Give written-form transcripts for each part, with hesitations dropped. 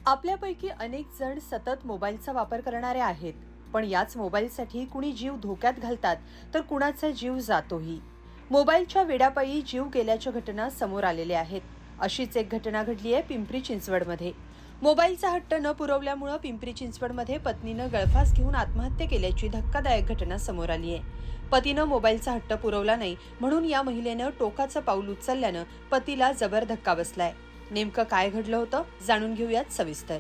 आपल्यापैकी अनेक जण सतत मोबाईलचा वापर करणारे आहेत, पण याच मोबाईलसाठी कुणी जीव धोक्यात घालतात तर कुणाचा जीव जातोही। मोबाईलच्या वेडापायी जीव गेल्याच्या घटना समोर आलेल्या आहेत। अशीच एक घटना घडली आहे पिंपरी चिंचवडमध्ये। मोबाईलचा हट्ट न पुरवल्यामुळे पिंपरी चिंचवडमध्ये पत्नीनं गळफास घेऊन आत्महत्या केल्याची धक्कादायक घटना समोर आली आहे। पतीनं मोबाईलचा हट्ट पुरवला नाही म्हणून या महिलेनं टोकाचं पाऊल उचलल्यानं पतीला जबर धक्का बसलाय। नेमकं काय घडलं होतं जाणून घेऊयात सविस्तर।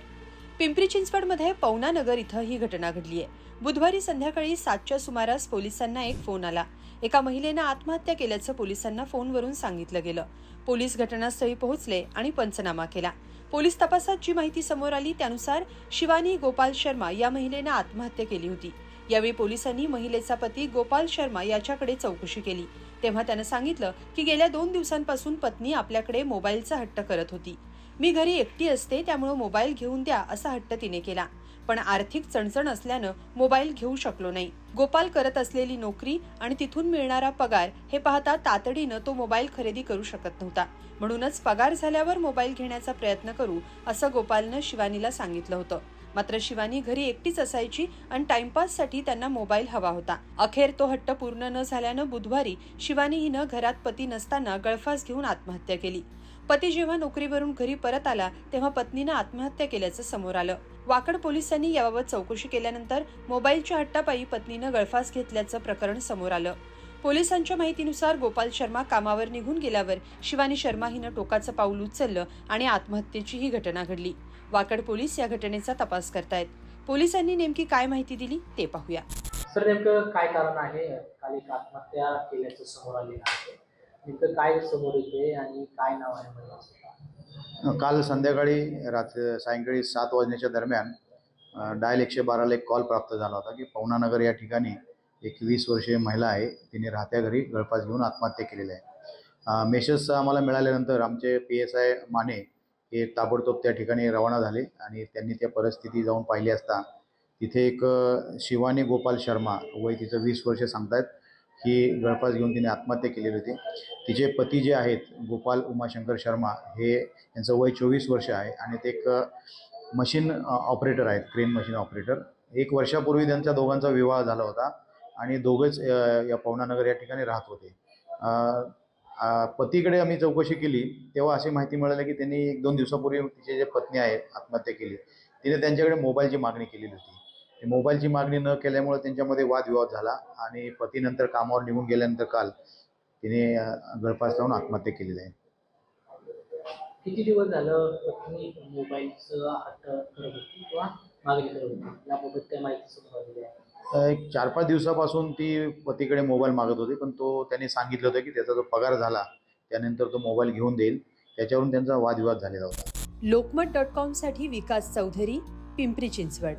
पिंपरी चिंचवडमध्ये पवना नगर इथं ही घटना घडली आहे। बुधवारी संध्याकाळी 7च्या सुमारास पोलिसांना एक फोन आला। एका महिलेनं आत्महत्या केल्याचं पोलिसांना फोनवरून सांगितलं गेलं। पोलीस घटनास्थळी पोहोचले आणि पंचनामा केला। पोलीस तपासात जी माहिती समोर आली त्यानुसार शिवानी गोपाल शर्मा या महिलेनं आत्महत्या केली होती। यावेळी पोलिसांनी महिलेचा पती गोपाल शर्मा याच्याकडे चौकशी केली तेव्हा त्यानं सांगितलं की गेल्या 2 दिवसांपासून पत्नी आपल्याकडे मोबाईलचा हट्ट करत होती। मी घरी एकटी असते त्यामुळे मोबाईल घेऊन द्या असा हट्ट तिने केला, पण आर्थिक चणचण असल्यानं मोबाईल घेऊ शकलो नाही। गोपाल करत असलेली नोकरी आणि तिथून मिळणारा पगार हे पाहता तातडीनं तो मोबाईल खरेदी करू शकत नव्हता, म्हणूनच पगार झाल्यावर मोबाईल घेण्याचा प्रयत्न करू असं गोपालनं शिवानीला सांगितलं होतं। मात्र शिवानी घरी एकटीच असायची आणि टाइमपाससाठी त्यांना मोबाईल हवा होता। अखेर तो हट्ट पूर्ण न झाल्यानं बुधवारी शिवानी हिनं घरात पती नसताना गळफास घेऊन आत्महत्या केली। पती जेव्हा नोकरीवरून घरी परत आला तेव्हा पत्नीनं आत्महत्या केल्याचं समोर आलं। वाकड पोलिसांनी याबाबत चौकशी केल्यानंतर मोबाईलच्या हट्टापायी पत्नीनं गळफास घेतल्याचं प्रकरण समोर आलं। पोलिसांच्या माहितीनुसार गोपाल शर्मा कामावर निघून गेल्यावर शिवानी शर्मा हिनं टोकाचं पाऊल उचललं आणि आत्महत्येची ही घटना घडली। वाकड पोलीस या घटनेचा तपास करतायत। पोलिसांनी नेमकी काय माहिती दिली ते पाहूया। सर, नेमकं काय कारण आहे? काल एक आत्महत्या केल्याचं समोर आलेलं आहे, नेमकं काय समोर येते आणि काय नाव आहे महिलेचं? काल सायंकाळी 7 वाजण्याच्या दरम्यान डायल 112ला एक कॉल प्राप्त झाला होता की पवना नगर या ठिकाणी एक 20 वर्षीय महिला आहे, तिने राहत्या घरी गळफास घेऊन आत्महत्या केलेली आहे। मेसेज आम्हाला मिळाल्यानंतर आमचे PSI माने हे ताबडतोब त्या ठिकाणी रवाना झाले आणि त्यांनी त्या परिस्थिती जाऊन पाहिली असता तिथे एक शिवानी गोपाल शर्मा, वय तिचं 20 वर्ष सांगतायत, ही गळफास घेऊन तिने आत्महत्या केलेली होती। तिचे पती जे आहेत गोपाल उमाशंकर शर्मा, हे यांचं वय 24 वर्ष आहे आणि ते एक मशीन ऑपरेटर आहेत, क्रेन मशीन ऑपरेटर। 1 वर्षापूर्वी त्यांच्या दोघांचा विवाह झाला होता आणि दोघेच या पवना नगर या ठिकाणी राहत होते। पतीकडे आम्ही चौकशी केली तेव्हा अशी माहिती मिळाली की त्यांनी 1-2 दिवसापूर्वी तिचे जे पत्नी आहे आत्महत्या केली, तिने त्यांच्याकडे मोबाईलची मागणी केलेली होती। मोबाईलची मागणी न केल्यामुळे त्यांच्यामध्ये वादविवाद झाला आणि पती नंतर कामावर निघून गेल्यानंतर काल तिने गळफास लावून आत्महत्या केलेली आहे। किती दिवस झालं पत्नी मोबाईलचं हट्ट करत होती किंवा मागणी करत होती, याबाबत काय माहिती समोर आलेली आहे? एक 4-5 दिवसापासून ती पतीकडे मोबाईल मागत होती, पण त्यांनी सांगितलं होतं की त्याचा जो पगार झाला त्यानंतर तो मोबाईल घेऊन देईल। त्याच्यावरून त्यांचा वादविवाद झालेला होता। lokmat.com साठी विकास चौधरी, पिंपरी चिंचवड।